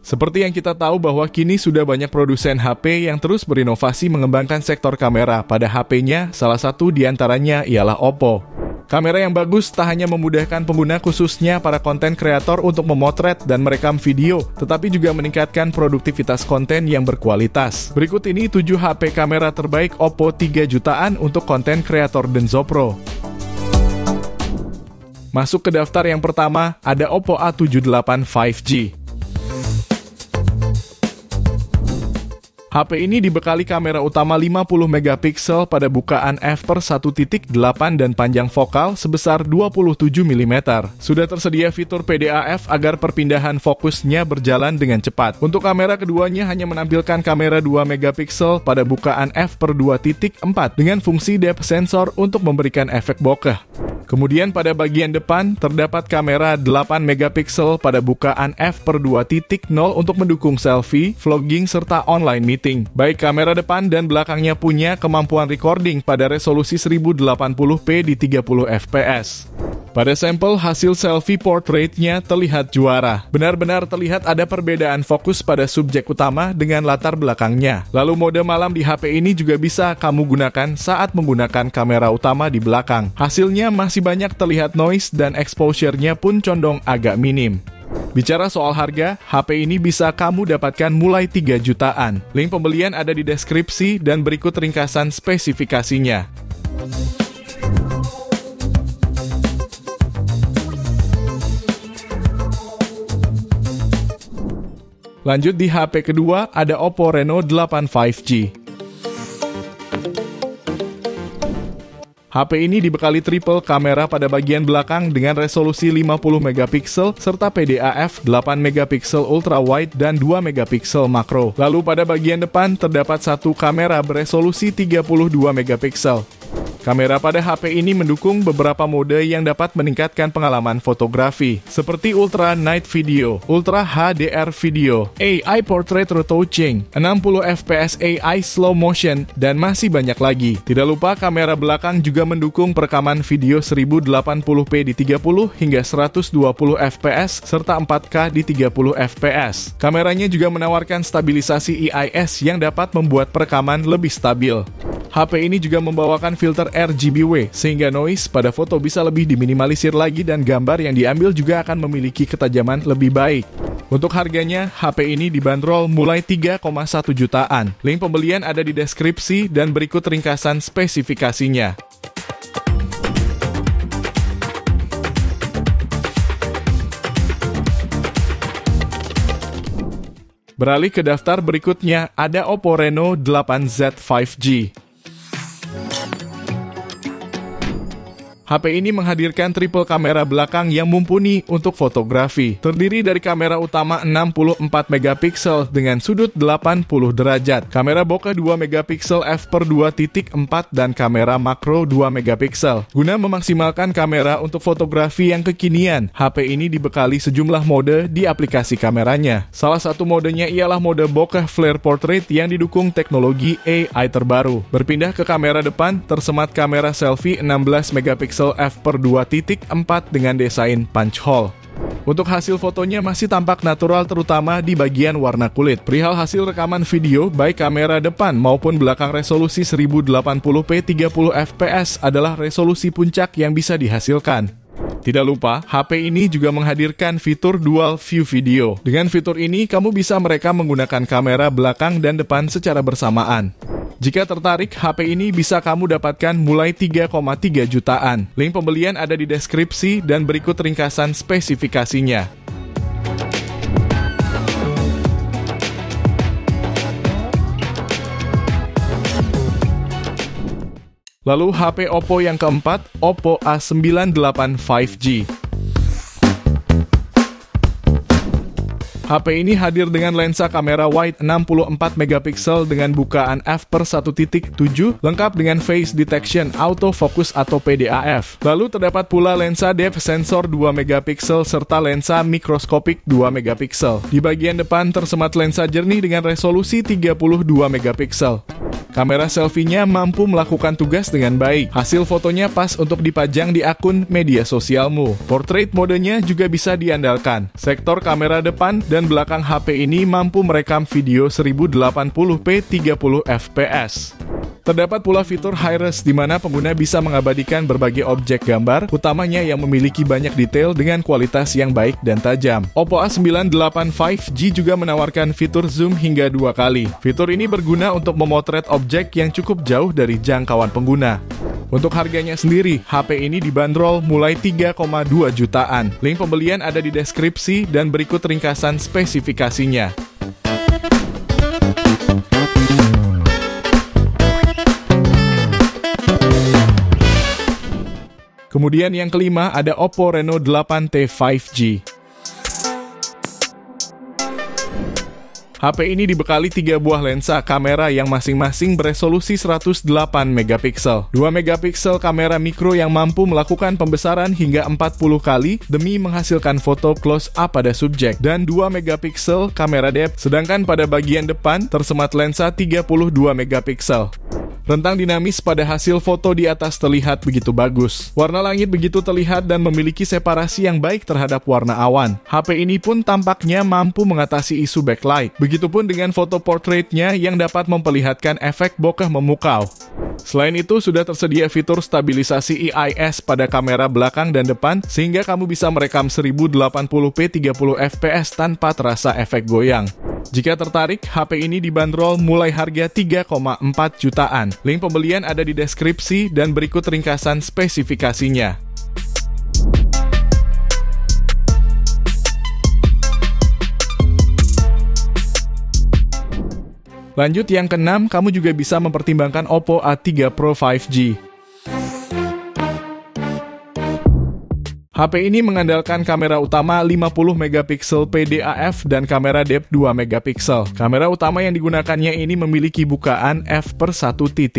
Seperti yang kita tahu bahwa kini sudah banyak produsen HP yang terus berinovasi mengembangkan sektor kamera. Pada HP-nya, salah satu diantaranya ialah Oppo. Kamera yang bagus tak hanya memudahkan pengguna khususnya para konten kreator untuk memotret dan merekam video, tetapi juga meningkatkan produktivitas konten yang berkualitas. Berikut ini 7 HP kamera terbaik Oppo 3 jutaan untuk konten kreator Denso Pro. Masuk ke daftar yang pertama, ada Oppo A78 5G. HP ini dibekali kamera utama 50 megapiksel pada bukaan f/1.8 dan panjang fokal sebesar 27 mm. Sudah tersedia fitur PDAF agar perpindahan fokusnya berjalan dengan cepat. Untuk kamera keduanya hanya menampilkan kamera 2 megapiksel pada bukaan f/2.4 dengan fungsi depth sensor untuk memberikan efek bokeh. Kemudian pada bagian depan terdapat kamera 8 megapiksel pada bukaan f/2.0 untuk mendukung selfie, vlogging, serta online meeting. Baik kamera depan dan belakangnya punya kemampuan recording pada resolusi 1080p di 30 fps. Pada sampel hasil selfie portraitnya terlihat juara. Benar-benar terlihat ada perbedaan fokus pada subjek utama dengan latar belakangnya. Lalu mode malam di HP ini juga bisa kamu gunakan saat menggunakan kamera utama di belakang. Hasilnya masih banyak terlihat noise dan exposure-nya pun condong agak minim. Bicara soal harga, HP ini bisa kamu dapatkan mulai 3 jutaan. Link pembelian ada di deskripsi dan berikut ringkasan spesifikasinya. Lanjut di HP kedua, ada Oppo Reno 8 5G. HP ini dibekali triple kamera pada bagian belakang dengan resolusi 50 megapiksel serta PDAF 8 megapiksel ultra wide dan 2 megapiksel makro. Lalu pada bagian depan terdapat satu kamera beresolusi 32 megapiksel. Kamera pada HP ini mendukung beberapa mode yang dapat meningkatkan pengalaman fotografi, seperti Ultra Night Video, Ultra HDR Video, AI Portrait Retouching, 60 fps AI Slow Motion, dan masih banyak lagi. Tidak lupa kamera belakang juga mendukung perekaman video 1080p di 30 hingga 120 fps serta 4K di 30 fps. Kameranya juga menawarkan stabilisasi EIS yang dapat membuat perekaman lebih stabil. HP ini juga membawakan filter RGBW, sehingga noise pada foto bisa lebih diminimalisir lagi dan gambar yang diambil juga akan memiliki ketajaman lebih baik. Untuk harganya, HP ini dibanderol mulai 3,1 jutaan. Link pembelian ada di deskripsi dan berikut ringkasan spesifikasinya. Beralih ke daftar berikutnya, ada Oppo Reno 8Z 5G. HP ini menghadirkan triple kamera belakang yang mumpuni untuk fotografi. Terdiri dari kamera utama 64 megapiksel dengan sudut 80 derajat, kamera bokeh 2 megapiksel f/2.4 dan kamera makro 2 megapiksel. Guna memaksimalkan kamera untuk fotografi yang kekinian, HP ini dibekali sejumlah mode di aplikasi kameranya. Salah satu modenya ialah mode bokeh flare portrait yang didukung teknologi AI terbaru. Berpindah ke kamera depan, tersemat kamera selfie 16 megapiksel f/2.4 dengan desain punch hole. Untuk hasil fotonya masih tampak natural terutama di bagian warna kulit. Perihal hasil rekaman video, baik kamera depan maupun belakang resolusi 1080p 30 fps adalah resolusi puncak yang bisa dihasilkan. Tidak lupa, HP ini juga menghadirkan fitur Dual View Video. Dengan fitur ini, kamu bisa merekam menggunakan kamera belakang dan depan secara bersamaan. Jika tertarik, HP ini bisa kamu dapatkan mulai 3,3 jutaan. Link pembelian ada di deskripsi dan berikut ringkasan spesifikasinya. Lalu HP Oppo yang keempat, Oppo A98 5G. HP ini hadir dengan lensa kamera wide 64 megapiksel dengan bukaan f/1.7 lengkap dengan face detection autofocus atau PDAF. Lalu terdapat pula lensa depth sensor 2 megapiksel serta lensa mikroskopik 2 megapiksel. Di bagian depan tersemat lensa jernih dengan resolusi 32 megapiksel. Kamera selfie-nya mampu melakukan tugas dengan baik. Hasil fotonya pas untuk dipajang di akun media sosialmu. Portrait modenya juga bisa diandalkan. Sektor kamera depan dan belakang HP ini mampu merekam video 1080p 30 fps. Terdapat pula fitur high-res di mana pengguna bisa mengabadikan berbagai objek gambar, utamanya yang memiliki banyak detail dengan kualitas yang baik dan tajam. Oppo A9 8 5G juga menawarkan fitur zoom hingga 2 kali. Fitur ini berguna untuk memotret objek yang cukup jauh dari jangkauan pengguna. Untuk harganya sendiri, HP ini dibanderol mulai 3,2 jutaan. Link pembelian ada di deskripsi dan berikut ringkasan spesifikasinya. Kemudian yang kelima ada Oppo Reno 8T 5G. HP ini dibekali 3 buah lensa kamera yang masing-masing beresolusi 108 megapiksel. 2 megapiksel kamera mikro yang mampu melakukan pembesaran hingga 40 kali demi menghasilkan foto close up pada subjek, dan 2 megapiksel kamera depth, sedangkan pada bagian depan tersemat lensa 32 megapiksel. Rentang dinamis pada hasil foto di atas terlihat begitu bagus. Warna langit begitu terlihat dan memiliki separasi yang baik terhadap warna awan. HP ini pun tampaknya mampu mengatasi isu backlight. Begitupun dengan foto portraitnya yang dapat memperlihatkan efek bokeh memukau. Selain itu, sudah tersedia fitur stabilisasi EIS pada kamera belakang dan depan, sehingga kamu bisa merekam 1080p 30 fps tanpa terasa efek goyang. Jika tertarik, HP ini dibanderol mulai harga 3,4 jutaan. Link pembelian ada di deskripsi dan berikut ringkasan spesifikasinya. Lanjut yang keenam, kamu juga bisa mempertimbangkan Oppo A3 Pro 5G. HP ini mengandalkan kamera utama 50 megapiksel PDAF dan kamera depth 2 megapiksel. Kamera utama yang digunakannya ini memiliki bukaan f/1.7.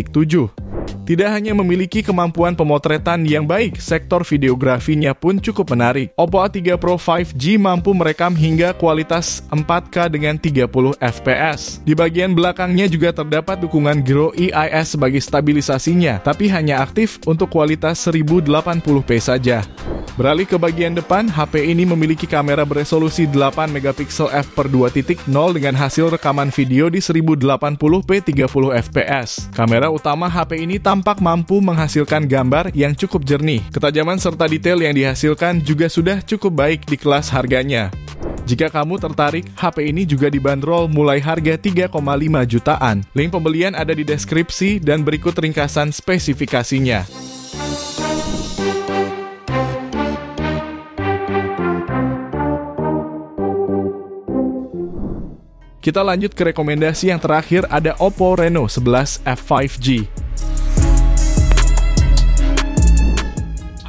Tidak hanya memiliki kemampuan pemotretan yang baik, sektor videografinya pun cukup menarik. Oppo A3 Pro 5G mampu merekam hingga kualitas 4K dengan 30 fps. Di bagian belakangnya juga terdapat dukungan Gyro EIS sebagai stabilisasinya, tapi hanya aktif untuk kualitas 1080p saja. Beralih ke bagian depan, HP ini memiliki kamera beresolusi 8 megapiksel f/2.0 dengan hasil rekaman video di 1080p 30 fps. Kamera utama HP ini tampak mampu menghasilkan gambar yang cukup jernih. Ketajaman serta detail yang dihasilkan juga sudah cukup baik di kelas harganya. Jika kamu tertarik, HP ini juga dibanderol mulai harga 3,5 jutaan. Link pembelian ada di deskripsi dan berikut ringkasan spesifikasinya. Kita lanjut ke rekomendasi yang terakhir, ada Oppo Reno 11 F5G.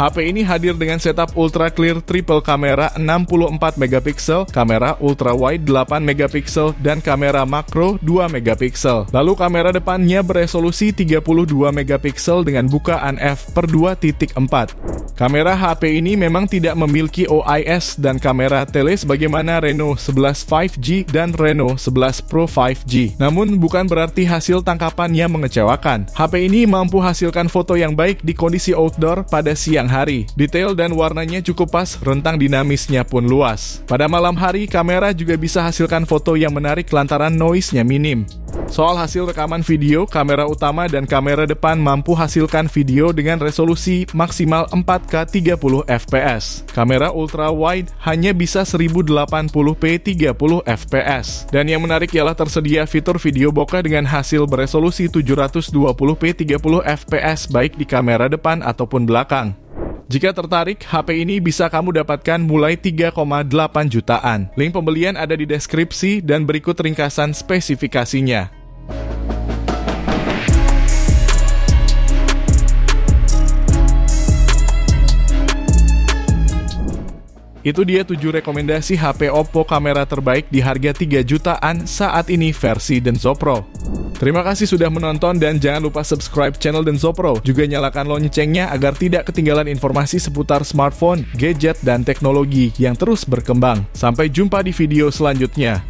HP ini hadir dengan setup ultra clear triple kamera 64 megapiksel, kamera ultra wide 8 megapiksel, dan kamera makro 2 megapiksel. Lalu kamera depannya beresolusi 32 megapiksel dengan bukaan f/2.4. Kamera HP ini memang tidak memiliki OIS dan kamera tele sebagaimana Reno 11 5G dan Reno 11 Pro 5G. Namun bukan berarti hasil tangkapannya mengecewakan. HP ini mampu hasilkan foto yang baik di kondisi outdoor pada siang hari. Detail dan warnanya cukup pas, rentang dinamisnya pun luas. Pada malam hari, kamera juga bisa hasilkan foto yang menarik lantaran noise-nya minim. Soal hasil rekaman video, kamera utama dan kamera depan mampu hasilkan video dengan resolusi maksimal 4K 30 fps. Kamera ultra wide hanya bisa 1080p 30 fps. Dan yang menarik ialah tersedia fitur video bokeh dengan hasil beresolusi 720p 30 fps baik di kamera depan ataupun belakang. Jika tertarik, HP ini bisa kamu dapatkan mulai 3,8 jutaan. Link pembelian ada di deskripsi dan berikut ringkasan spesifikasinya. Itu dia 7 rekomendasi HP Oppo kamera terbaik di harga 3 jutaan saat ini versi Denso Pro. Terima kasih sudah menonton dan jangan lupa subscribe channel Denso Pro. Juga nyalakan loncengnya agar tidak ketinggalan informasi seputar smartphone, gadget, dan teknologi yang terus berkembang. Sampai jumpa di video selanjutnya.